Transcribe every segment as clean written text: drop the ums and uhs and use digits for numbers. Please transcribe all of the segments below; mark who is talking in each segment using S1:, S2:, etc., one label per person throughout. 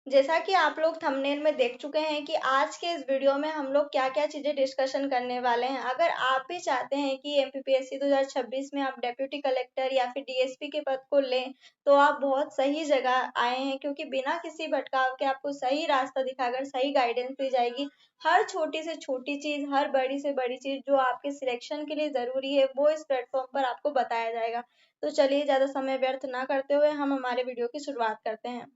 S1: जैसा कि आप लोग थंबनेल में देख चुके हैं कि आज के इस वीडियो में हम लोग क्या-क्या चीज़ें डिस्कशन करने वाले हैं। अगर आप भी चाहते हैं कि एमपीपीएससी 2026 में आप डेप्यूटी कलेक्टर या फिर डीएसपी के पद को लें, तो आप बहुत सही जगह आए हैं, क्योंकि बिना किसी भटकाव के आपको सही रास्ता दिखाकर सही गाइडेंस दी जाएगी। हर छोटी से छोटी चीज़, हर बड़ी से बड़ी चीज़ जो आपके सिलेक्शन के लिए ज़रूरी है, वो इस प्लेटफॉर्म पर आपको बताया जाएगा। तो चलिए ज़्यादा समय व्यर्थ ना करते हुए हम हमारे वीडियो की शुरुआत करते हैं।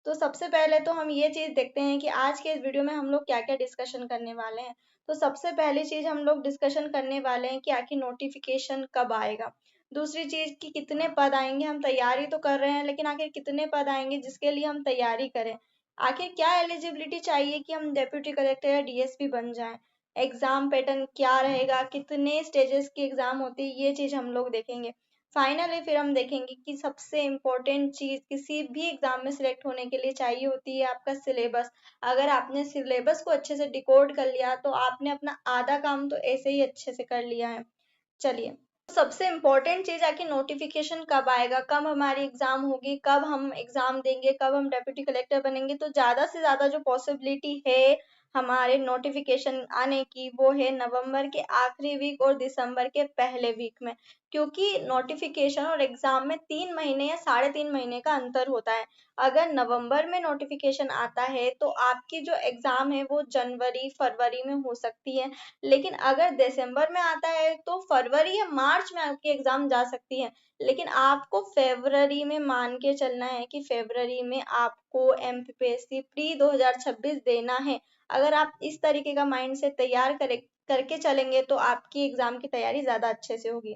S1: तो सबसे पहले तो हम ये चीज़ देखते हैं कि आज के इस वीडियो में हम लोग क्या-क्या डिस्कशन करने वाले हैं। तो सबसे पहली चीज़ हम लोग डिस्कशन करने वाले हैं कि आखिर नोटिफिकेशन कब आएगा। दूसरी चीज़ कि कितने पद आएंगे, हम तैयारी तो कर रहे हैं लेकिन आखिर कितने पद आएंगे जिसके लिए हम तैयारी करें। आखिर क्या एलिजिबिलिटी चाहिए कि हम डेप्यूटी कलेक्टर या डीएसपी बन जाएं। एग्जाम पैटर्न क्या रहेगा, कितने स्टेजेस की एग्जाम होती है, ये चीज़ हम लोग देखेंगे। फाइनली फिर हम देखेंगे कि सबसे इम्पोर्टेंट चीज़ किसी भी एग्जाम में सिलेक्ट होने के लिए चाहिए होती है आपका सिलेबस। अगर आपने सिलेबस को अच्छे से डिकोड कर लिया तो आपने अपना आधा काम तो ऐसे ही अच्छे से कर लिया है। चलिए, सबसे इम्पोर्टेंट चीज़ है कि नोटिफिकेशन कब आएगा, कब हमारी एग्जाम होगी, कब हम एग्जाम देंगे, कब हम डेप्यूटी कलेक्टर बनेंगे। तो ज़्यादा से ज़्यादा जो पॉसिबिलिटी है हमारे नोटिफिकेशन आने की, वो है नवंबर के आखिरी वीक और दिसंबर के पहले वीक में। क्योंकि नोटिफिकेशन और एग्जाम में 3 महीने या 3.5 महीने का अंतर होता है। अगर नवंबर में नोटिफिकेशन आता है तो आपकी जो एग्जाम है वो जनवरी फरवरी में हो सकती है, लेकिन अगर दिसंबर में आता है तो फरवरी या मार्च में आपकी एग्जाम जा सकती है। लेकिन आपको फरवरी में मान के चलना है कि फरवरी में आपको एमपीपीएससी प्री 2026 देना है। अगर आप इस तरीके का माइंड से तैयार करके चलेंगे तो आपकी एग्जाम की तैयारी ज्यादा अच्छे से होगी।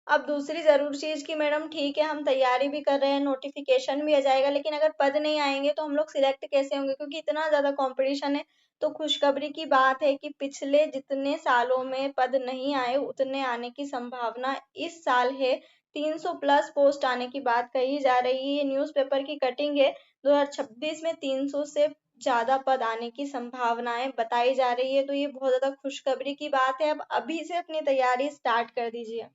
S1: अब दूसरी ज़रूर चीज़ कि मैडम ठीक है, हम तैयारी भी कर रहे हैं, नोटिफिकेशन भी आ जाएगा, लेकिन अगर पद नहीं आएंगे तो हम लोग सिलेक्ट कैसे होंगे, क्योंकि इतना ज़्यादा कंपटीशन है। तो खुशखबरी की बात है कि पिछले जितने सालों में पद नहीं आए उतने आने की संभावना इस साल है। 300 प्लस पोस्ट आने की बात कही जा रही है, ये न्यूज़पेपर की कटिंग है। 2026 में 300 से ज्यादा पद आने की संभावनाएं बताई जा रही है, तो ये बहुत ज्यादा खुशखबरी की बात है। अब अभी से अपनी तैयारी स्टार्ट कर दीजिए।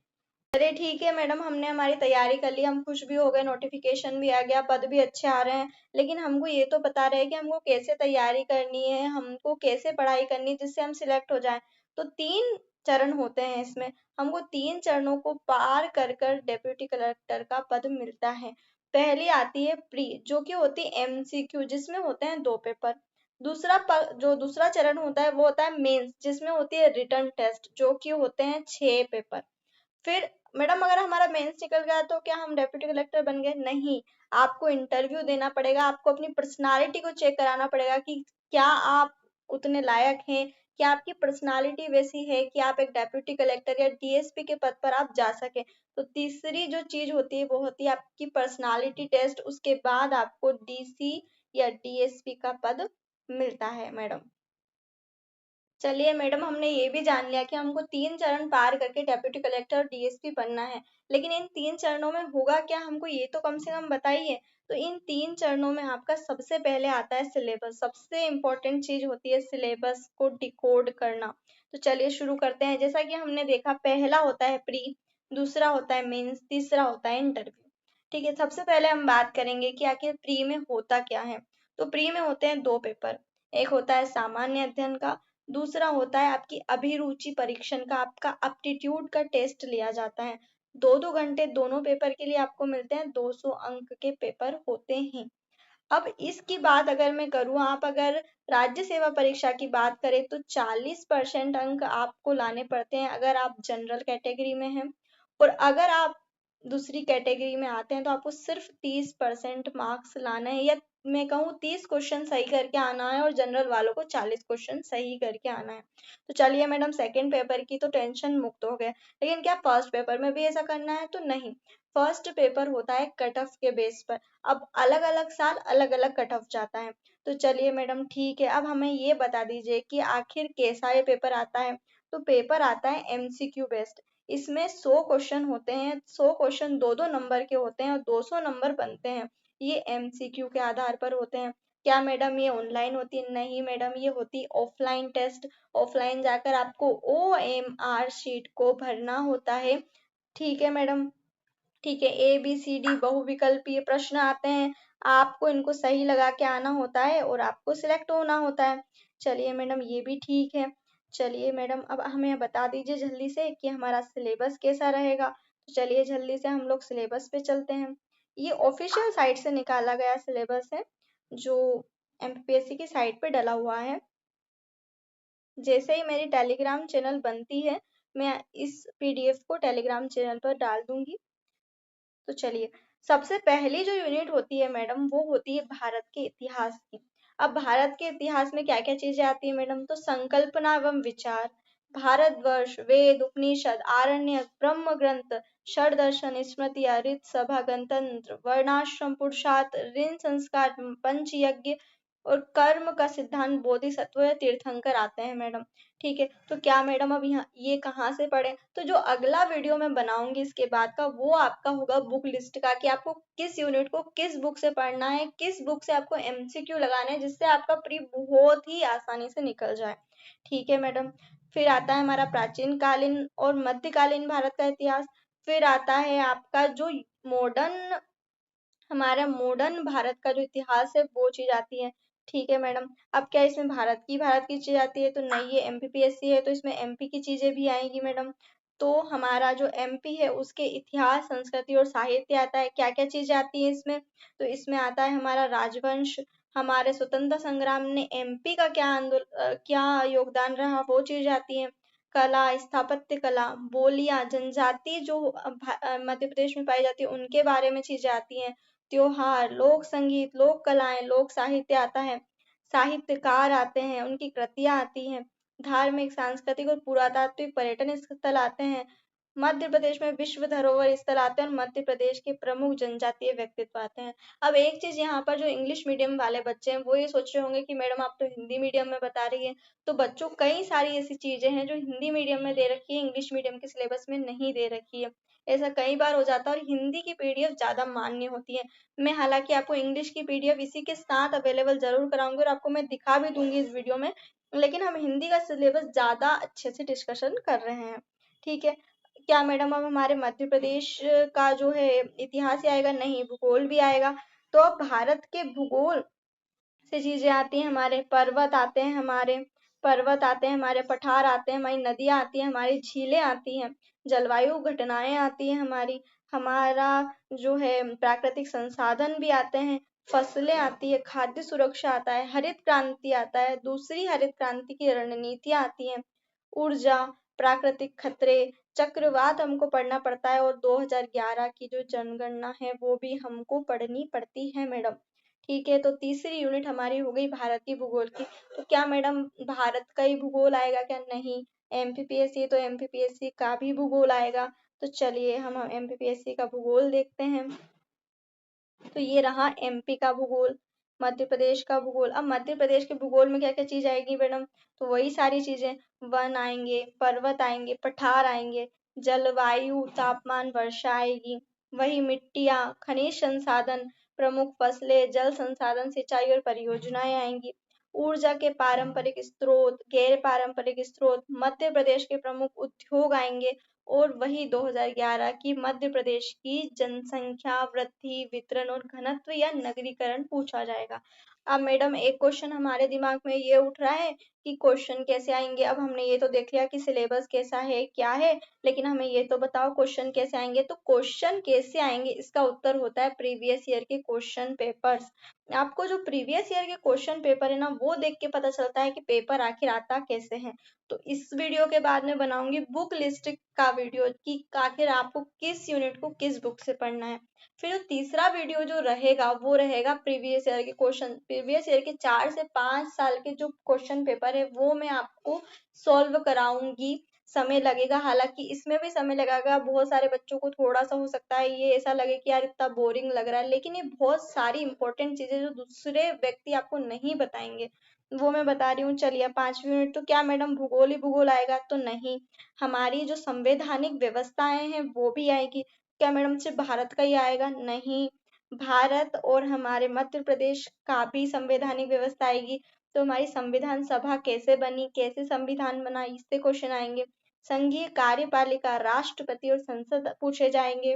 S1: अरे ठीक है मैडम, हमने हमारी तैयारी कर ली, हम खुश भी हो गए, नोटिफिकेशन भी आ गया, पद भी अच्छे आ रहे हैं, लेकिन हमको ये तो पता रहे कि हमको कैसे तैयारी करनी है, हमको कैसे पढ़ाई करनी है जिससे हम सिलेक्ट हो जाएं। तो 3 चरण होते हैं इसमें, हमको 3 चरणों को पार कर कर डेप्यूटी कलेक्टर का पद मिलता है। पहली आती है प्री, जो कि होती है एमसीक्यू, जिसमें होते हैं 2 पेपर। जो दूसरा चरण होता है वो होता है मेंस, जिसमें होती है रिटन टेस्ट, जो कि होते हैं 6 पेपर। फिर मैडम अगर हमारा मेंस निकल गया तो क्या हम डेप्यूटी कलेक्टर बन गए? नहीं, आपको इंटरव्यू देना पड़ेगा, आपको अपनी पर्सनालिटी को चेक कराना पड़ेगा कि क्या आप उतने लायक हैं, क्या आपकी पर्सनालिटी वैसी है कि आप एक डेप्यूटी कलेक्टर या डीएसपी के पद पर आप जा सके। तो तीसरी जो चीज होती है वो होती है आपकी पर्सनालिटी टेस्ट, उसके बाद आपको डीसी या डीएसपी का पद मिलता है मैडम। चलिए मैडम, हमने ये भी जान लिया कि हमको 3 चरण पार करके डेप्यूटी कलेक्टर और डीएसपी बनना है, लेकिन इन 3 चरणों में होगा क्या, हमको ये तो कम से कम बताइए। तो इन 3 चरणों में आपका सबसे पहले आता है सिलेबस। सबसे इम्पोर्टेंट चीज होती है सिलेबस को डिकोड करना। तो चलिए शुरू करते हैं। जैसा कि हमने देखा, पहला होता है प्री, दूसरा होता है मेंस, तीसरा होता है इंटरव्यू। ठीक है, सबसे पहले हम बात करेंगे कि आखिर प्री में होता क्या है। तो प्री में होते हैं 2 पेपर। एक होता है सामान्य अध्ययन का, दूसरा होता है आपकी अभिरुचि परीक्षण का, आपका एप्टीट्यूड का टेस्ट लिया जाता है। 2-2 घंटे दोनों पेपर के लिए आपको मिलते हैं, 200 अंक के पेपर होते हैं। अब इसकी बात अगर मैं करूँ, आप अगर राज्य सेवा परीक्षा की बात करें तो 40% अंक आपको लाने पड़ते हैं अगर आप जनरल कैटेगरी में हैं, और अगर आप दूसरी कैटेगरी में आते हैं तो आपको सिर्फ 30% मार्क्स लाना है, या मैं कहूँ 30 क्वेश्चन सही करके आना है, और जनरल वालों को 40 क्वेश्चन सही करके आना है। तो चलिए मैडम, सेकेंड पेपर की तो टेंशन मुक्त हो गए, लेकिन क्या फर्स्ट पेपर में भी ऐसा करना है? तो नहीं। फर्स्ट पेपर होता है कट ऑफ के बेस पर। अब अलग अलग साल अलग अलग कट ऑफ जाता है। तो चलिए मैडम ठीक है, अब हमें ये बता दीजिए कि आखिर कैसा ये पेपर आता है। तो पेपर आता है एमसीक्यू बेस्ड। इसमें 100 क्वेश्चन होते हैं, 100 क्वेश्चन 2-2 नंबर के होते हैं और 200 नंबर बनते हैं। ये एमसीक्यू के आधार पर होते हैं। क्या मैडम ये ऑनलाइन होती है? नहीं मैडम, ये होती ऑफलाइन टेस्ट। ऑफलाइन जाकर आपको OMR शीट को भरना होता है। ठीक है मैडम, ठीक है, ABCD बहुविकल्पीय प्रश्न आते हैं, आपको इनको सही लगा के आना होता है और आपको सिलेक्ट होना होता है। चलिए मैडम, ये भी ठीक है। चलिए मैडम, अब हमें बता दीजिए जल्दी से कि हमारा सिलेबस कैसा रहेगा। तो चलिए जल्दी से हम लोग सिलेबस पे चलते हैं। ये ऑफिशियल साइट से निकाला गया सिलेबस है, जो MPPSC की साइट पे डला हुआ है। जैसे ही मेरी टेलीग्राम चैनल बनती है, मैं इस PDF को टेलीग्राम चैनल पर डाल दूंगी। तो चलिए, सबसे पहली जो यूनिट होती है मैडम, वो होती है भारत के इतिहास की। अब भारत के इतिहास में क्या क्या चीजें आती है मैडम, तो संकल्पना एवं विचार, भारतवर्ष, वेद, उपनिषद, आरण्यक, ब्रह्म ग्रंथ, षड दर्शन, स्मृति, ऋत सभा, गणतंत्र, वर्णाश्रम, पुरुषार्थ, ऋण संस्कार, पंच यज्ञ और कर्म का सिद्धांत, बोधिसत्व या तीर्थंकर आते हैं मैडम। ठीक है, तो क्या मैडम अब यहाँ ये कहाँ से पढ़े, तो जो अगला वीडियो मैं बनाऊंगी इसके बाद का, वो आपका होगा बुक लिस्ट का, कि आपको किस यूनिट को किस बुक से पढ़ना है, किस बुक से आपको MCQ लगाना है, जिससे आपका प्री बहुत ही आसानी से निकल जाए। ठीक है मैडम। फिर आता है हमारा प्राचीन कालीन और मध्यकालीन भारत का इतिहास। फिर आता है आपका जो मॉडर्न, हमारा मॉडर्न भारत का जो इतिहास है, वो चीज आती है। ठीक है मैडम। अब क्या इसमें भारत की चीज आती है, तो नहीं, ये MPPSC है तो इसमें MP की चीजें भी आएंगी मैडम। तो हमारा जो MP है उसके इतिहास, संस्कृति और साहित्य आता है। क्या क्या चीजें आती है इसमें, तो इसमें आता है हमारा राजवंश, हमारे स्वतंत्रता संग्राम ने MP का क्या योगदान रहा, वो चीज आती है। कला, स्थापत्य कला, बोलियां, जनजाति जो मध्य प्रदेश में पाई जाती है, उनके बारे में चीजें आती हैं। त्योहार, लोक संगीत, लोक कलाएं, लोक साहित्य आता है। साहित्यकार आते हैं, उनकी कृतियां आती हैं। धार्मिक, सांस्कृतिक और पुरातात्विक पर्यटन स्थल आते हैं। मध्य प्रदेश में विश्व धरोहर स्थल आते हैं और मध्य प्रदेश के प्रमुख जनजातीय व्यक्तित्व आते हैं। अब एक चीज यहाँ पर जो इंग्लिश मीडियम वाले बच्चे हैं, वो ये सोच रहे होंगे कि मैडम आप तो हिंदी मीडियम में बता रही है। तो बच्चों, कई सारी ऐसी चीजें हैं जो हिंदी मीडियम में दे रखी है, इंग्लिश मीडियम के सिलेबस में नहीं दे रखी है। ऐसा कई बार हो जाता है और हिंदी की PDF ज्यादा मान्य होती है। मैं हालांकि आपको इंग्लिश की PDF इसी के साथ अवेलेबल जरूर कराऊंगी और आपको मैं दिखा भी दूंगी इस वीडियो में, लेकिन हम हिंदी का सिलेबस ज्यादा अच्छे से डिस्कशन कर रहे हैं। ठीक है। क्या मैडम अब हमारे मध्य प्रदेश का जो है इतिहास ही आएगा, नहीं, भूगोल भी आएगा। तो अब भारत के भूगोल से चीजें आती हैं, हमारे पर्वत आते हैं, हमारे पठार आते हैं, हमारी नदियां आती हैं, हमारी झीलें आती हैं, जलवायु घटनाएं आती हैं हमारी, हमारा जो है प्राकृतिक संसाधन भी आते हैं, फसलें आती है, खाद्य सुरक्षा आता है, हरित क्रांति आता है, दूसरी हरित क्रांति की रणनीतियां आती हैं, ऊर्जा, प्राकृतिक खतरे, चक्रवात हमको पढ़ना पड़ता है, और 2011 की जो जनगणना है वो भी हमको पढ़नी पड़ती है मैडम। ठीक है, तो तीसरी यूनिट हमारी हो गई भारत की भूगोल की। तो क्या मैडम भारत का ही भूगोल आएगा क्या, नहीं, MPPSC तो MPPSC का भी भूगोल आएगा। तो चलिए हम MPPSC का भूगोल देखते हैं। तो ये रहा MP का भूगोल, मध्य प्रदेश का भूगोल। अब मध्य प्रदेश के भूगोल में क्या क्या चीज आएगी मैडम, तो वही सारी चीजें, वन आएंगे, पर्वत आएंगे, पठार आएंगे, जलवायु, तापमान, वर्षा आएगी, वही मिट्टियां, खनिज संसाधन, प्रमुख फसलें, जल संसाधन, सिंचाई और परियोजनाएं आएंगी, ऊर्जा के पारंपरिक स्रोत, गैर पारंपरिक स्रोत, मध्य प्रदेश के प्रमुख उद्योग आएंगे, और वही 2011 की मध्य प्रदेश की जनसंख्या वृद्धि, वितरण और घनत्व या नगरीकरण पूछा जाएगा। अब मैडम एक क्वेश्चन हमारे दिमाग में ये उठ रहा है कि क्वेश्चन कैसे आएंगे। अब हमने ये तो देख लिया कि सिलेबस कैसा है, क्या है, लेकिन हमें ये तो बताओ क्वेश्चन कैसे आएंगे। तो क्वेश्चन कैसे आएंगे, इसका उत्तर होता है प्रीवियस ईयर के क्वेश्चन पेपर्स। आपको जो प्रीवियस ईयर के क्वेश्चन पेपर है ना, वो देख के पता चलता है कि पेपर आखिर आता कैसे है। तो इस वीडियो के बाद में बनाऊंगी बुक लिस्ट का वीडियो, कि आखिर आपको किस यूनिट को किस बुक से पढ़ना है। फिर जो तीसरा वीडियो जो रहेगा वो रहेगा प्रीवियस ईयर के क्वेश्चन, प्रीवियस ईयर के 4 से 5 साल के जो क्वेश्चन पेपर है वो मैं आपको सॉल्व कराऊंगी। समय लगेगा, हालांकि इसमें भी समय लगेगा, बहुत सारे बच्चों को थोड़ा सा हो सकता है ये ऐसा लगे कि यार इतना बोरिंग लग रहा है, लेकिन ये बहुत सारी इंपॉर्टेंट चीजें जो दूसरे व्यक्ति आपको नहीं बताएंगे, वो मैं बता रही हूँ। चलिए 5वीं मिनट, तो क्या मैडम भूगोल ही भूगोल आएगा, तो नहीं, हमारी जो संवैधानिक व्यवस्थाएं हैं वो भी आएगी। क्या मैडम सिर्फ भारत का ही आएगा, नहीं, भारत और हमारे मध्य प्रदेश का भी संवैधानिक व्यवस्था आएगी। तो हमारी संविधान सभा कैसे बनी, कैसे संविधान बना, इससे क्वेश्चन आएंगे। संघीय कार्यपालिका, राष्ट्रपति और संसद पूछे जाएंगे।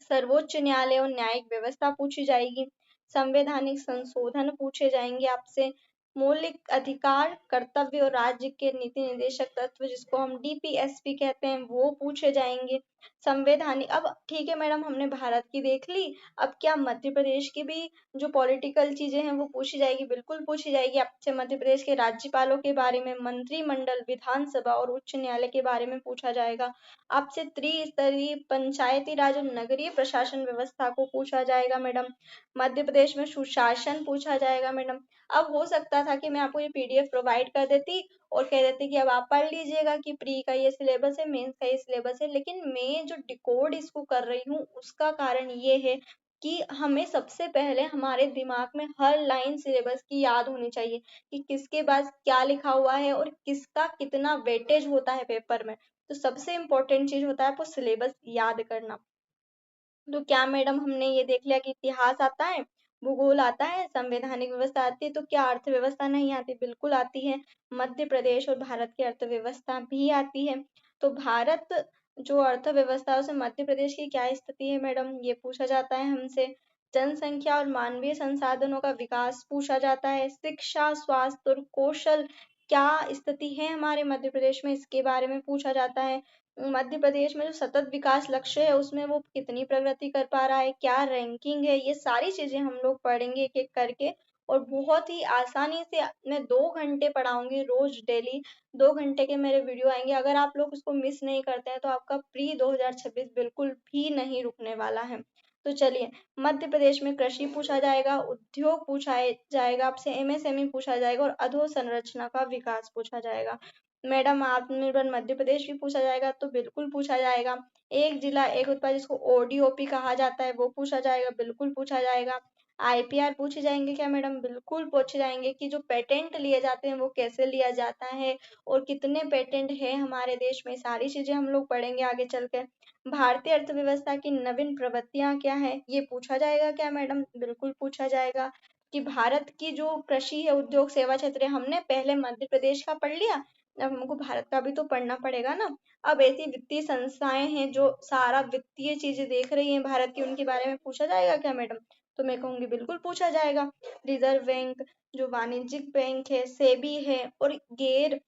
S1: सर्वोच्च न्यायालय और न्यायिक व्यवस्था पूछी जाएगी, संवैधानिक संशोधन पूछे जाएंगे आपसे, मौलिक अधिकार, कर्तव्य और राज्य के नीति निर्देशक तत्व जिसको हम डीपीएसपी कहते हैं वो पूछे जाएंगे। संवैधानिक, अब ठीक है मैडम हमने भारत की देख ली, अब क्या मध्य प्रदेश की भी जो पॉलिटिकल चीजें हैं वो पूछी जाएगी? बिल्कुल पूछी जाएगी। आपसे मध्य प्रदेश के राज्यपालों के बारे में, मंत्रिमंडल, विधानसभा और उच्च न्यायालय के बारे में पूछा जाएगा। आपसे त्रिस्तरीय पंचायती राज और नगरीय प्रशासन व्यवस्था को पूछा जाएगा मैडम। मध्य प्रदेश में सुशासन पूछा जाएगा मैडम। अब हो सकता था कि मैं आपको ये पीडीएफ प्रोवाइड कर देती और कह देती कि अब आप पढ़ लीजिएगा कि प्री का ये सिलेबस है, मेंस का ये सिलेबस है, लेकिन मैं जो डिकोड इसको कर रही हूँ उसका कारण ये है कि हमें सबसे पहले हमारे दिमाग में हर लाइन सिलेबस की याद होनी चाहिए कि किसके पास क्या लिखा हुआ है और किसका कितना वेटेज होता है पेपर में। तो सबसे इम्पोर्टेंट चीज होता है आपको सिलेबस याद करना। तो क्या मैडम हमने ये देख लिया कि इतिहास आता है, भूगोल आता है, संवैधानिक व्यवस्था आती है, तो क्या अर्थव्यवस्था नहीं आती? बिल्कुल आती है। मध्य प्रदेश और भारत की अर्थव्यवस्था भी आती है। तो भारत जो अर्थव्यवस्था है उसमें मध्य प्रदेश की क्या स्थिति है मैडम, ये पूछा जाता है हमसे। जनसंख्या और मानवीय संसाधनों का विकास पूछा जाता है। शिक्षा, स्वास्थ्य और कौशल क्या स्थिति है हमारे मध्य प्रदेश में, इसके बारे में पूछा जाता है। मध्य प्रदेश में जो सतत विकास लक्ष्य है उसमें वो कितनी प्रगति कर पा रहा है, क्या रैंकिंग है, ये सारी चीजें हम लोग पढ़ेंगे एक एक करके। और बहुत ही आसानी से मैं 2 घंटे पढ़ाऊंगी रोज डेली। 2 घंटे के मेरे वीडियो आएंगे, अगर आप लोग उसको मिस नहीं करते हैं तो आपका प्री 2026 बिल्कुल भी नहीं रुकने वाला है। तो चलिए, मध्य प्रदेश में कृषि पूछा जाएगा, उद्योग पूछा जाएगा आपसे, एमएसएमई पूछा जाएगा और अधोसंरचना का विकास पूछा जाएगा। मैडम आत्मनिर्भर मध्य प्रदेश भी पूछा जाएगा, तो बिल्कुल पूछा जाएगा। एक जिला एक उत्पाद जिसको ओडीओपी कहा जाता है वो पूछा जाएगा, बिल्कुल पूछा जाएगा। आईपीआर पूछे जाएंगे क्या मैडम? बिल्कुल पूछे जाएंगे कि जो पेटेंट लिए जाते हैं वो कैसे लिया जाता है और कितने पेटेंट है हमारे देश में, सारी चीजें हम लोग पढ़ेंगे आगे चल के। भारतीय अर्थव्यवस्था की नवीन प्रवृत्तियां क्या है, ये पूछा जाएगा क्या मैडम? बिल्कुल पूछा जाएगा। कि भारत की जो कृषि है, उद्योग, सेवा क्षेत्र है, हमने पहले मध्य प्रदेश का पढ़ लिया, अब हमको भारत का भी तो पढ़ना पड़ेगा ना। अब ऐसी वित्तीय संस्थाएं हैं जो सारा वित्तीय चीजें देख रही हैं भारत की, उनके बारे में पूछा जाएगा क्या मैडम? तो मैं कहूंगी बिल्कुल पूछा जाएगा। रिजर्व बैंक, जो वाणिज्यिक बैंक है, सेबी है, और गैर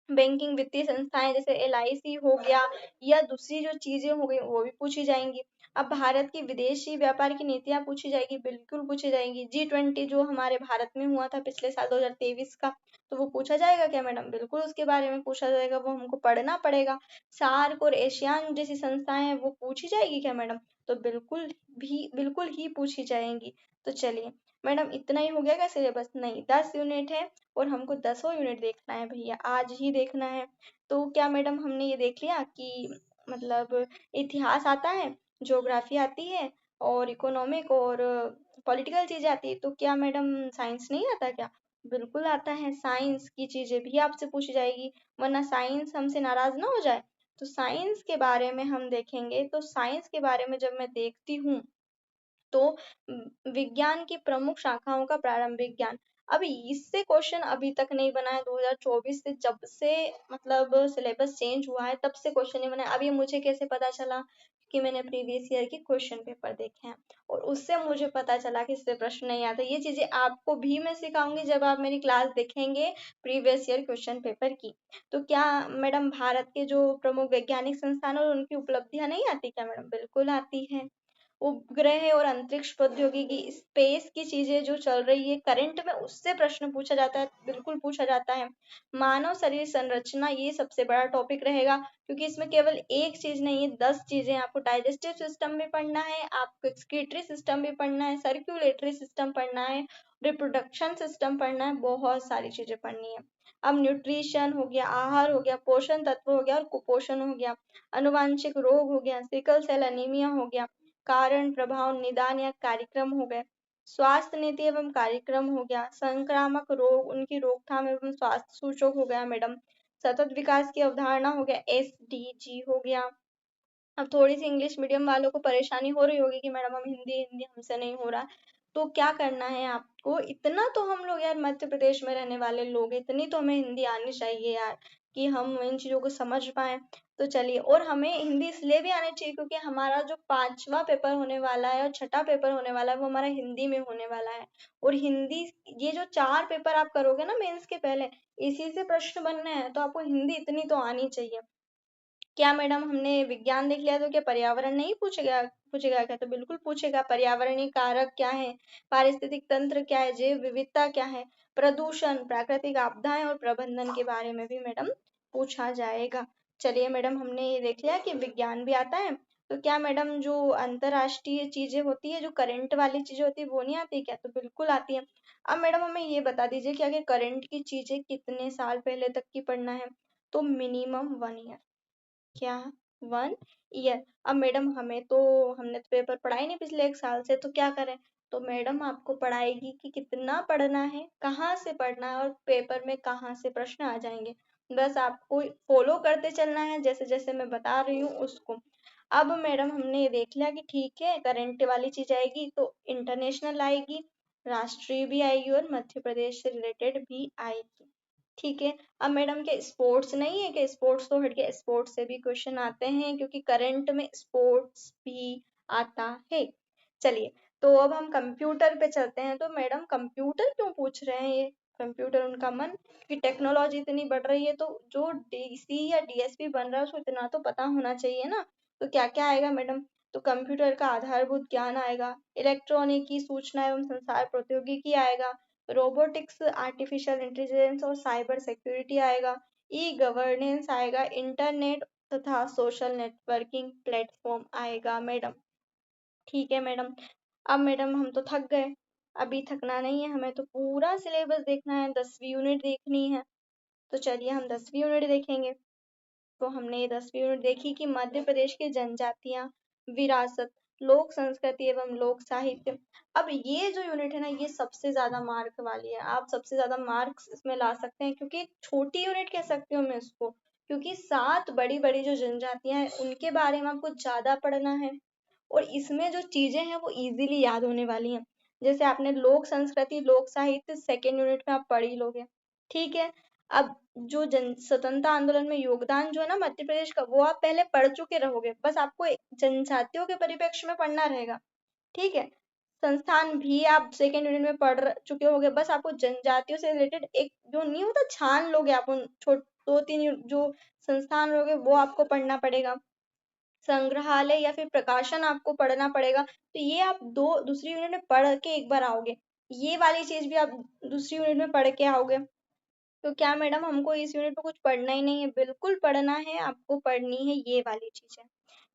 S1: बैंकिंग वित्तीय संस्थाएं जैसे एलआईसी हो गया या दूसरी जो चीजें हो गई वो भी पूछी जाएंगी। अब भारत की विदेशी व्यापार की नीतियां पूछी जाएगी, बिल्कुल पूछी जाएंगी। G20 जो हमारे भारत में हुआ था पिछले साल 2023 का, तो वो पूछा जाएगा क्या मैडम? बिल्कुल उसके बारे में पूछा जाएगा, वो हमको पढ़ना पड़ेगा। सार्क और एशियान जैसी संस्थाएं हैं वो पूछी जाएगी क्या मैडम? तो बिल्कुल ही पूछी जाएंगी। तो चलिए मैडम, इतना ही हो गया क्या सिलेबस? नहीं, 10 यूनिट है और हमको 10 यूनिट देखना है भैया, आज ही देखना है। तो क्या मैडम हमने ये देख लिया कि मतलब इतिहास आता है, ज्योग्राफी आती है और इकोनॉमिक और पॉलिटिकल चीजें आती है, तो क्या मैडम साइंस नहीं आता क्या? बिल्कुल आता है, साइंस की चीजें भी आपसे पूछी जाएगी, वरना साइंस हमसे नाराज ना हो जाए। तो साइंस के बारे में हम देखेंगे, तो साइंस के बारे में जब मैं देखती हूँ तो विज्ञान की प्रमुख शाखाओं का प्रारंभिक ज्ञान। अभी इससे क्वेश्चन अभी तक नहीं बना है, 2024 से जब से मतलब सिलेबस चेंज हुआ है तब से क्वेश्चन नहीं बना है। अब ये मुझे कैसे पता चला? कि मैंने प्रीवियस ईयर के क्वेश्चन पेपर देखे हैं और उससे मुझे पता चला कि इससे प्रश्न नहीं आते। ये चीजें आपको भी मैं सिखाऊंगी जब आप मेरी क्लास देखेंगे प्रीवियस ईयर क्वेश्चन पेपर की। तो क्या मैडम भारत के जो प्रमुख वैज्ञानिक संस्थान और उनकी उपलब्धियां नहीं आती क्या मैडम? बिल्कुल आती है। उपग्रह और अंतरिक्ष प्रौद्योगिकी, स्पेस की चीजें जो चल रही है करंट में, उससे प्रश्न पूछा जाता है, बिल्कुल पूछा जाता है। मानव शरीर संरचना, ये सबसे बड़ा टॉपिक रहेगा क्योंकि इसमें केवल एक चीज नहीं है, 10 चीजें। आपको डाइजेस्टिव सिस्टम भी पढ़ना है, आपको एक्सक्रीटरी सिस्टम भी पढ़ना है, सर्कुलेटरी सिस्टम पढ़ना है, रिप्रोडक्शन सिस्टम पढ़ना है, बहुत सारी चीजें पढ़नी है। अब न्यूट्रिशन हो गया, आहार हो गया, पोषण तत्व हो गया और कुपोषण हो गया, अनुवांशिक रोग हो गया, सिकल सेल एनीमिया हो गया, कारण, प्रभाव, निदान या कार्यक्रम हो गए, स्वास्थ्य नीति एवं कार्यक्रम हो गया, संक्रामक रोग, उनकी रोकथाम एवं स्वास्थ्य सूचक हो गया मैडम, सतत विकास की अवधारणा हो गया, एसडीजी हो गया। अब थोड़ी सी इंग्लिश मीडियम वालों को परेशानी हो रही होगी कि मैडम हम हिंदी हिंदी हमसे नहीं हो रहा, तो क्या करना है आपको, इतना तो हम लोग यार मध्य प्रदेश में रहने वाले लोग हैं, इतनी तो हमें हिंदी आनी चाहिए यार कि हम इन चीजों को समझ पाए। तो चलिए, और हमें हिंदी इसलिए भी आनी चाहिए क्योंकि हमारा जो 5वां पेपर होने वाला है और छठा पेपर होने वाला है वो हमारा हिंदी में होने वाला है। और हिंदी, ये जो 4 पेपर आप करोगे ना मेंस के पहले, इसी से प्रश्न बनने हैं, तो आपको हिंदी इतनी तो आनी चाहिए। क्या मैडम हमने विज्ञान देख लिया तो क्या पर्यावरण नहीं पूछेगा? पूछेगा क्या? तो बिल्कुल पूछेगा। पर्यावरणीय कारक क्या है, पारिस्थितिक तंत्र क्या है, जैव विविधता क्या है, प्रदूषण, प्राकृतिक आपदाएं और प्रबंधन के बारे में भी मैडम पूछा जाएगा। चलिए मैडम, हमने ये देख लिया कि विज्ञान भी आता है। तो क्या मैडम जो अंतरराष्ट्रीय चीजें होती है, जो करंट वाली चीजें होती है, वो नहीं आती क्या? तो बिल्कुल आती है। अब मैडम हमें ये बता दीजिए कि अगर करंट की चीजें कितने साल पहले तक की पढ़ना है? तो मिनिमम 1 ईयर। क्या? 1 ईयर। अब मैडम हमने तो पेपर पढ़ा ही नहीं पिछले 1 साल से, तो क्या करें? तो मैडम आपको पढ़ाएगी कि कितना पढ़ना है, कहाँ से पढ़ना है और पेपर में कहाँ से प्रश्न आ जाएंगे। बस आपको फॉलो करते चलना है जैसे जैसे मैं बता रही हूँ उसको। अब मैडम हमने ये देख लिया कि ठीक है, करंट वाली चीज आएगी तो इंटरनेशनल आएगी, राष्ट्रीय भी आएगी और मध्य प्रदेश से रिलेटेड भी आएगी। ठीक है। अब मैडम के स्पोर्ट्स नहीं है, कि स्पोर्ट्स तो हट गया, स्पोर्ट्स से भी क्वेश्चन आते हैं क्योंकि करंट में स्पोर्ट्स भी आता है। चलिए, तो अब हम कंप्यूटर पे चलते हैं। तो मैडम कंप्यूटर क्यों पूछ रहे हैं ये? कंप्यूटर उनका मन, कि टेक्नोलॉजी इतनी बढ़ रही है तो जो डीसी या डीएसपी बन रहा है उसको इतना तो पता होना चाहिए ना। तो क्या क्या आएगा मैडम? तो कंप्यूटर का आधारभूत ज्ञान आएगा, इलेक्ट्रॉनिकी, सूचना एवं संचार प्रौद्योगिकी आएगा, रोबोटिक्स, आर्टिफिशियल इंटेलिजेंस और साइबर सिक्योरिटी आएगा, ई गवर्नेंस आएगा, इंटरनेट तथा सोशल नेटवर्किंग प्लेटफॉर्म आएगा मैडम। ठीक है मैडम। अब मैडम हम तो थक गए, अभी थकना नहीं है, हमें तो पूरा सिलेबस देखना है, 10वीं यूनिट देखनी है। तो चलिए हम 10वीं यूनिट देखेंगे। तो हमने ये 10वीं यूनिट देखी कि मध्य प्रदेश की जनजातियां, विरासत, लोक संस्कृति एवं लोक साहित्य। अब ये जो यूनिट है ना, ये सबसे ज्यादा मार्क वाली है, आप सबसे ज्यादा मार्क्स इसमें ला सकते हैं क्योंकि एक छोटी यूनिट कह सकती हूँ मैं इसको, क्योंकि 7 बड़ी बड़ी जो जनजातियां हैं उनके बारे में आपको ज्यादा पढ़ना है। और इसमें जो चीजें हैं वो इजीली याद होने वाली हैं। जैसे आपने लोक संस्कृति, लोक साहित्य सेकेंड यूनिट में आप पढ़ ही लोगे। ठीक है। अब जो जन स्वतंत्रता आंदोलन में योगदान जो है ना मध्य प्रदेश का, वो आप पहले पढ़ चुके रहोगे, बस आपको जनजातियों के परिप्रेक्ष्य में पढ़ना रहेगा। ठीक है। संस्थान भी आप सेकेंड यूनिट में चुके होगे, बस आपको जनजातियों से रिलेटेड एक जो नहीं होता, छान लोगे आप उन छोट 2-3 जो संस्थान लोगे वो आपको पढ़ना पड़ेगा। संग्रहालय या फिर प्रकाशन आपको पढ़ना पड़ेगा। तो ये आप दो दूसरी यूनिट में पढ़ के एक बार आओगे, ये वाली चीज भी आप दूसरी यूनिट में पढ़ के आओगे। तो क्या मैडम हमको इस यूनिट में कुछ पढ़ना ही नहीं है? बिल्कुल पढ़ना है, आपको पढ़नी है ये वाली चीजें,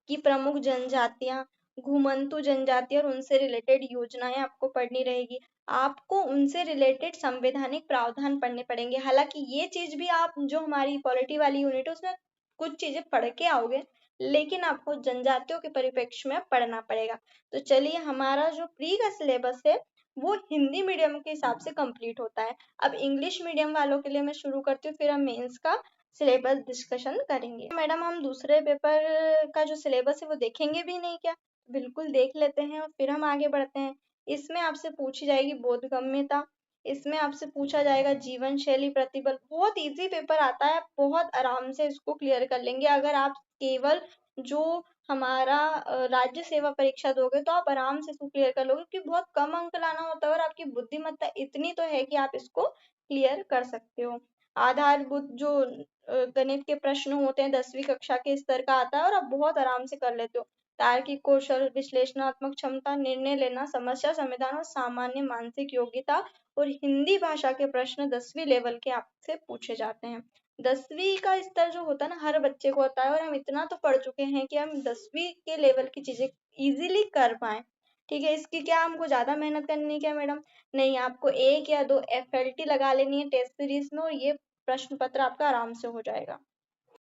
S1: कि प्रमुख जनजातियां, घुमंतु जनजाति और उनसे रिलेटेड योजनाएं आपको पढ़नी रहेगी। आपको उनसे रिलेटेड संवैधानिक प्रावधान पढ़ने पड़ेंगे। हालांकि ये चीज भी आप जो हमारी पॉलिटी वाली यूनिट है उसमें कुछ चीजें पढ़ के आओगे, लेकिन आपको जनजातियों के परिप्रेक्ष्य में पढ़ना पड़ेगा। तो चलिए, हमारा जो प्री का सिलेबस है वो हिंदी मीडियम के हिसाब से कंप्लीट होता है। अब इंग्लिश मीडियम वालों के लिए मैं शुरू करती हूँ, फिर हम मेंस का सिलेबस डिस्कशन करेंगे। मैडम हम दूसरे पेपर का जो सिलेबस है वो देखेंगे भी नहीं क्या? बिल्कुल देख लेते हैं और फिर हम आगे बढ़ते हैं। इसमें आपसे पूछी जाएगी बोधगम्यता, इसमें आपसे पूछा जाएगा जीवन शैली प्रतिबल। बहुत इजी पेपर आता है, आप बहुत आराम से इसको क्लियर कर लेंगे अगर आप केवल जो हमारा राज्य सेवा परीक्षा दोगे तो आप आराम से इसको क्लियर कर लोगे, क्योंकि बहुत कम अंक लाना होता है और आपकी बुद्धिमत्ता इतनी तो है कि आप इसको क्लियर कर सकते हो। आधारभूत जो गणित के प्रश्न होते हैं 10वीं कक्षा के स्तर का आता है और आप बहुत आराम से कर लेते हो। तार्किक कौशल, विश्लेषणात्मक क्षमता, निर्णय लेना, समस्या समाधान और सामान्य मानसिक योग्यता और हिंदी भाषा के प्रश्न 10वीं लेवल के आपसे पूछे जाते हैं। 10वीं का स्तर जो होता है ना हर बच्चे को होता है, और हम इतना तो पढ़ चुके हैं कि हम 10वीं के लेवल की चीजें इजीली कर पाए। ठीक है। इसकी क्या हमको ज्यादा मेहनत करनी है क्या मैडम? नहीं, आपको 1 या 2 एफएलटी लगा लेनी है टेस्ट सीरीज में और ये प्रश्न पत्र आपका आराम से हो जाएगा।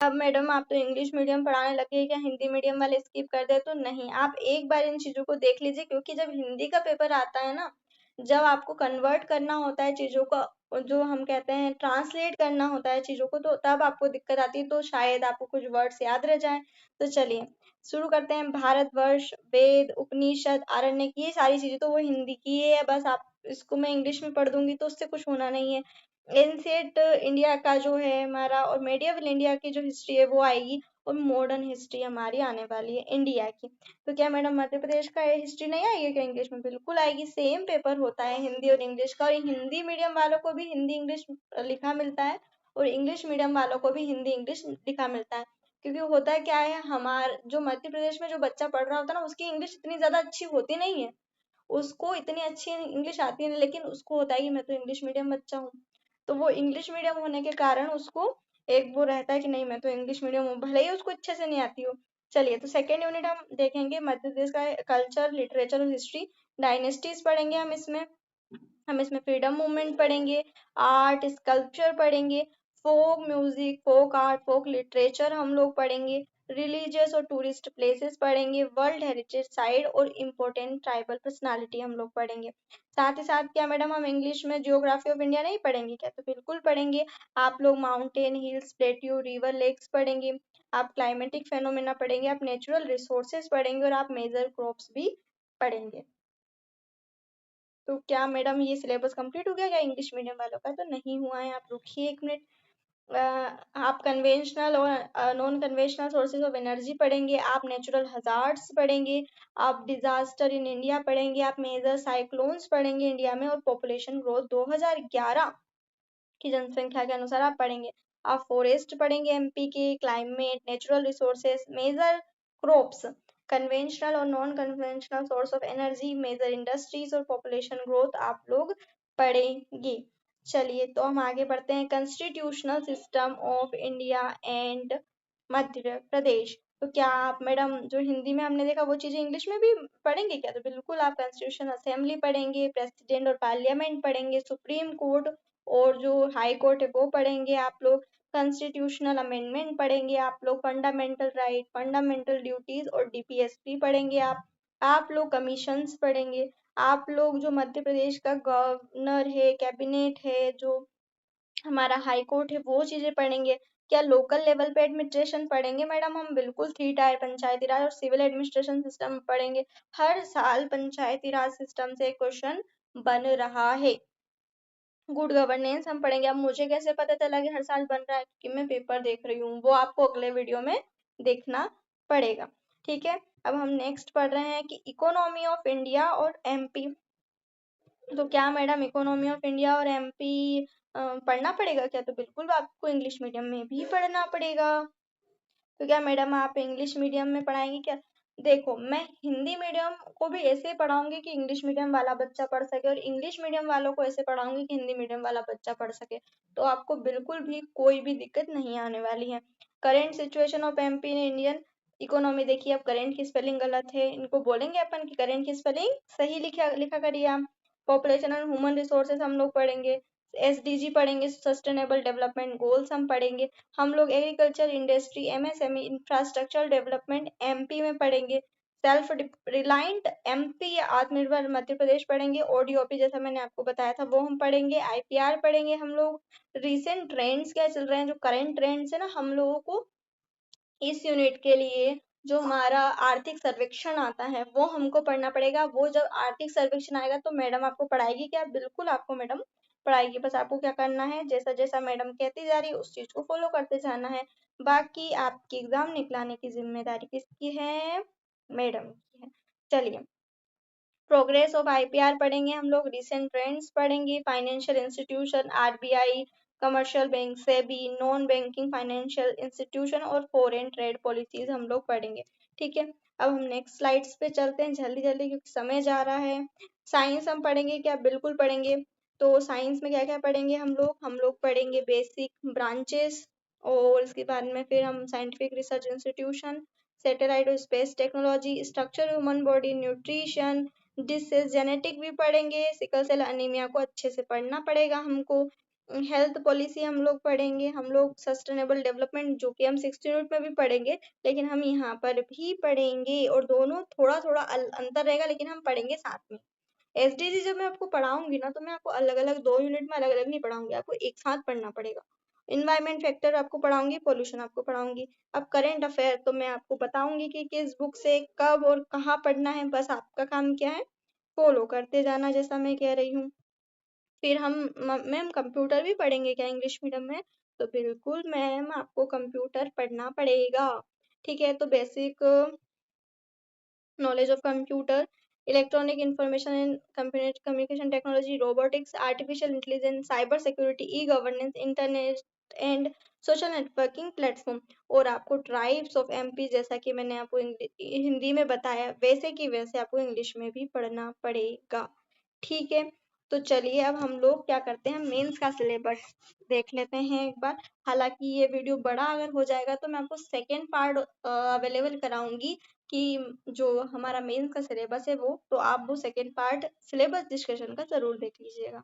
S1: अब मैडम आप तो इंग्लिश मीडियम पढ़ाने लगे, क्या हिंदी मीडियम वाले स्किप कर दे? तो नहीं, आप एक बार इन चीजों को देख लीजिए, क्योंकि जब हिंदी का पेपर आता है ना, जब आपको कन्वर्ट करना होता है चीजों का और जो हम कहते हैं ट्रांसलेट करना होता है चीजों को, तो तब आपको दिक्कत आती है, तो शायद आपको कुछ वर्ड्स याद रह जाए। तो चलिए शुरू करते हैं। भारतवर्ष, वेद, उपनिषद, आरण्यक, ये सारी चीजें तो वो हिंदी की है, बस आप इसको मैं इंग्लिश में पढ़ दूंगी तो उससे कुछ होना नहीं है। एंशिएंट इंडिया का जो है हमारा, और मेडिएवल इंडिया की जो हिस्ट्री है वो आएगी, और मॉडर्न हिस्ट्री हमारी आने वाली है इंडिया की। तो क्या मैडम मध्य प्रदेश का हिस्ट्री नहीं आएगी क्या इंग्लिश में? बिल्कुल आएगी। सेम पेपर होता है हिंदी और इंग्लिश का, और हिंदी मीडियम वालों को भी हिंदी इंग्लिश लिखा मिलता है, और इंग्लिश मीडियम वालों को भी हिंदी इंग्लिश लिखा मिलता है। क्योंकि होता क्या है, हमार जो मध्य प्रदेश में जो बच्चा पढ़ रहा होता है ना, उसकी इंग्लिश इतनी ज्यादा अच्छी होती नहीं है, उसको इतनी अच्छी इंग्लिश आती है, लेकिन उसको होता है कि मैं तो इंग्लिश मीडियम बच्चा हूँ, तो वो इंग्लिश मीडियम होने के कारण उसको एक वो रहता है कि नहीं मैं तो इंग्लिश मीडियम हूँ, भले ही उसको अच्छे से नहीं आती हो। चलिए, तो सेकेंड यूनिट हम देखेंगे मध्य प्रदेश का कल्चर, लिटरेचर और हिस्ट्री। डायनेस्टीज पढ़ेंगे हम इसमें फ्रीडम मूवमेंट पढ़ेंगे, आर्ट स्कल्पचर पढ़ेंगे, फोक म्यूजिक, फोक आर्ट, फोक लिटरेचर हम लोग पढ़ेंगे, रिलीजियस और टूरिस्ट प्लेसेस पढ़ेंगे, वर्ल्ड हेरिटेज साइट और इम्पोर्टेंट ट्राइबल पर्सनालिटी हम लोग पढ़ेंगे। साथ ही साथ क्या मैडम हम इंग्लिश में जियोग्राफी ऑफ इंडिया नहीं पढ़ेंगे क्या? तो बिल्कुल पढ़ेंगे। आप लोग mountain, hills, plateau, river, lakes पढ़ेंगे, आप क्लाइमेटिक फेनोमेना पढ़ेंगे, आप नेचुरल रिसोर्सेज पढ़ेंगे, और आप मेजर क्रॉप्स भी पढ़ेंगे। तो क्या मैडम ये सिलेबस कंप्लीट हो गया क्या इंग्लिश मीडियम वालों का? तो नहीं हुआ है, आप रुकिए एक मिनट। आप कन्वेंशनल और non conventional sources of energy पढ़ेंगे, आप नेचुरल हजार्ड्स पढ़ेंगे, आप डिजास्टर इन इंडिया पढ़ेंगे, आप मेजर साइक्लोन्स पढ़ेंगे इंडिया में, और पॉपुलेशन ग्रोथ 2011 की जनसंख्या के अनुसार आप पढ़ेंगे। आप फॉरेस्ट पढ़ेंगे एमपी के, climate, natural resources, major crops, conventional और non conventional source of energy, major industries और पॉपुलेशन ग्रोथ आप लोग पढ़ेंगे। चलिए, तो हम आगे बढ़ते हैं। Constitutional system of India and Madhya Pradesh. तो क्या आप मैडम जो हिंदी में हमने देखा वो चीजें इंग्लिश में भी पढ़ेंगे क्या? तो बिल्कुल, आप कॉन्स्टिट्यूशन असेंबली पढ़ेंगे, प्रेसिडेंट और पार्लियामेंट पढ़ेंगे, सुप्रीम कोर्ट और जो हाई कोर्ट है वो पढ़ेंगे आप लोग, कॉन्स्टिट्यूशनल अमेंडमेंट पढ़ेंगे आप लोग, फंडामेंटल राइट, फंडामेंटल ड्यूटीज और डीपीएसपी पढ़ेंगे आप लोग कमीशंस पढ़ेंगे, आप लोग जो मध्य प्रदेश का गवर्नर है, कैबिनेट है, जो हमारा हाई कोर्ट है, वो चीजें पढ़ेंगे। क्या लोकल लेवल पे एडमिनिस्ट्रेशन पढ़ेंगे मैडम? हम बिल्कुल 3 टायर पंचायती राज और सिविल एडमिनिस्ट्रेशन सिस्टम पढ़ेंगे। हर साल पंचायती राज सिस्टम से क्वेश्चन बन रहा है। गुड गवर्नेंस हम पढ़ेंगे। अब मुझे कैसे पता चला कि हर साल बन रहा है? क्योंकि मैं पेपर देख रही हूँ, वो आपको अगले वीडियो में देखना पड़ेगा। ठीक है, अब हम नेक्स्ट पढ़ रहे हैं कि इकोनॉमी ऑफ इंडिया और एमपी। तो क्या मैडम इकोनॉमी ऑफ इंडिया और एमपी पढ़ना पड़ेगा क्या? तो बिल्कुल आपको इंग्लिश मीडियम में भी पढ़ना पड़ेगा। तो क्या मैडम आप इंग्लिश मीडियम में पढ़ाएंगे क्या? देखो, मैं हिंदी मीडियम को भी ऐसे पढ़ाऊंगी कि इंग्लिश मीडियम वाला बच्चा पढ़ सके, और इंग्लिश मीडियम वालों को ऐसे पढ़ाऊंगी कि हिंदी मीडियम वाला बच्चा पढ़ सके। तो आपको बिल्कुल भी कोई भी दिक्कत नहीं आने वाली है। Current situation of MP in Indian economy देखिए। अब करेंट की स्पेलिंग गलत है, इनको बोलेंगे अपन कि करेंट की स्पेलिंग सही लिखा लिखा करिए आप। पॉपुलेशन एंड ह्यूमन रिसोर्सेज हम लोग पढ़ेंगे, एसडीजी पढ़ेंगे, सस्टेनेबल डेवलपमेंट गोल्स हम पढ़ेंगे, हम लोग agriculture, industry, MSME, infrastructure development MP में पढ़ेंगे, सेल्फ रिलायंट एमपी या आत्मनिर्भर मध्य प्रदेश पढ़ेंगे, ओडीओपी जैसा मैंने आपको बताया था वो हम पढ़ेंगे, आईपीआर पढ़ेंगे हम लोग। रिसेंट ट्रेंड्स क्या चल रहे हैं, जो करंट ट्रेंड्स है ना, हम लोगों को इस यूनिट के लिए जो हमारा आर्थिक सर्वेक्षण आता है वो हमको पढ़ना पड़ेगा। वो जब आर्थिक सर्वेक्षण आएगा तो मैडम आपको पढ़ाएगी क्या? बिल्कुल आपको मैडम पढ़ाएगी। बस आपको क्या करना है, जैसा जैसा मैडम कहती जा रही है उस चीज को फॉलो करते जाना है। बाकी आपकी एग्जाम निकलाने की जिम्मेदारी किसकी है? मैडम की है। चलिए, प्रोग्रेस ऑफ आईपीआर पढ़ेंगे हम लोग, रिसेंट ट्रेंड्स पढ़ेंगे, financial institution, RBI, commercial bank, SEBI, non banking financial institution और फॉरेन ट्रेड पॉलिसीज हम लोग पढ़ेंगे। ठीक है, अब हम नेक्स्ट स्लाइड्स पे चलते हैं जल्दी जल्दी क्योंकि समय जा रहा है। साइंस हम पढ़ेंगे क्या? बिल्कुल पढ़ेंगे। तो साइंस में क्या क्या पढ़ेंगे हम लोग पढ़ेंगे बेसिक ब्रांचेस, और इसके बाद में फिर हम साइंटिफिक रिसर्च इंस्टीट्यूशन, सैटेलाइट और space technology, structure human body, nutrition, disease, genetic भी पढ़ेंगे, सिकल सेल अनीमिया को अच्छे से पढ़ना पड़ेगा हमको, हेल्थ पॉलिसी हम लोग पढ़ेंगे, हम लोग सस्टेनेबल डेवलपमेंट जो कि हम 6th यूनिट में भी पढ़ेंगे, लेकिन हम यहाँ पर भी पढ़ेंगे, और दोनों थोड़ा थोड़ा अंतर रहेगा लेकिन हम पढ़ेंगे साथ में। एसडीजी जब मैं आपको पढ़ाऊंगी ना, तो मैं आपको अलग अलग 2 यूनिट में अलग अलग नहीं पढ़ाऊंगी, आपको एक साथ पढ़ना पड़ेगा। इन्वायरमेंट फैक्टर आपको पढ़ाऊंगी, पोल्यूशन आपको पढ़ाऊंगी। अब करेंट अफेयर तो मैं आपको बताऊंगी कि किस बुक से कब और कहाँ पढ़ना है, बस आपका काम क्या है, फॉलो करते जाना जैसा मैं कह रही हूँ। फिर हम मैम कंप्यूटर भी पढ़ेंगे क्या इंग्लिश मीडियम में? तो बिल्कुल मैम, आपको कंप्यूटर पढ़ना पड़ेगा। ठीक है, तो basic knowledge of computer, electronic information and communication technology, robotics, artificial intelligence, cyber security, e-governance, internet and social networking platform। और आपको ट्राइब्स ऑफ एमपी, जैसा कि मैंने आपको हिंदी में बताया, वैसे कि वैसे आपको इंग्लिश में भी पढ़ना पड़ेगा। ठीक है, तो चलिए अब हम लोग क्या करते हैं, मेंस का सिलेबस देख लेते हैं एक बार। हालांकि ये वीडियो बड़ा अगर हो जाएगा तो मैं आपको सेकेंड पार्ट अवेलेबल कराऊंगी कि जो हमारा मेंस का सिलेबस है वो, तो आप वो सेकेंड पार्ट सिलेबस डिस्कशन का जरूर देख लीजिएगा।